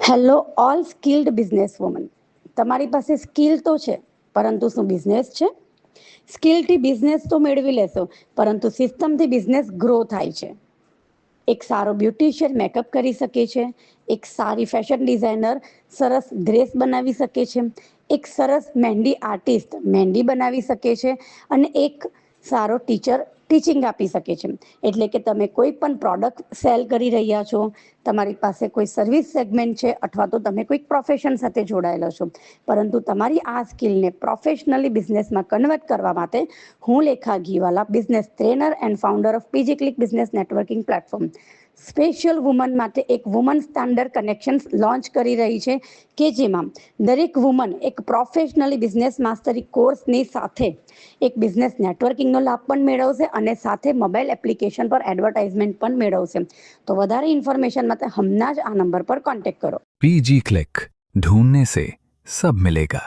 Hello all skilled business woman. તમારી પાસે skill તો છે, પરંતુ શું બિઝનેસ છે? સ્કિલથી બિઝનેસ તો મેળવી લેશો, પરંતુ સિસ્ટમથી બિઝનેસ ગ્રો થાય છે. એક સારો બ્યુટિશિયન મેકઅપ કરી શકે છે, એક સારી ફેશન ડિઝાઇનર સરસ ડ્રેસ બનાવી શકે છે, એક સરસ મહેંદી આર્ટિસ્ટ મહેંદી બનાવી શકે છે, અને એક સારો ટીચર ટીચિંગ આપી શકે છે. એટલે કે તમે કોઈ પણ પ્રોડક્ટ સેલ કરી રહ્યા છો, તમારી પાસે કોઈ સર્વિસ સેગમેન્ટ છે, અથવા તો તમે કોઈક પ્રોફેશન સાથે જોડાયેલા છો, પરંતુ તમારી આ સ્કિલને પ્રોફેશનલી બિઝનેસમાં કન્વર્ટ કરવા માટે હું Lekha Ghiwala, business trainer and founder of PG click business networking platform, special woman માટે એક વુમન સ્ટાન્ડર્ડ કનેક્શન્સ લોન્ચ કરી રહી છે, કે જેમાં દરેક વુમન એક પ્રોફેશનલી બિઝનેસ માસ્ટરી કોર્સની સાથે એક બિઝનેસ નેટવર્કિંગનો લાભ પણ મેળવશે અને સાથે મોબાઈલ એપ્લિકેશન પર એડવર્ટાઇઝમેન્ટ પણ મેળવશે. તો વધારે ઇન્ફોર્મેશન માટે હમણાં જ આ નંબર પર કોન્ટેક્ટ કરો. पीजी क्लिक, ढूंढने से सब मिलेगा.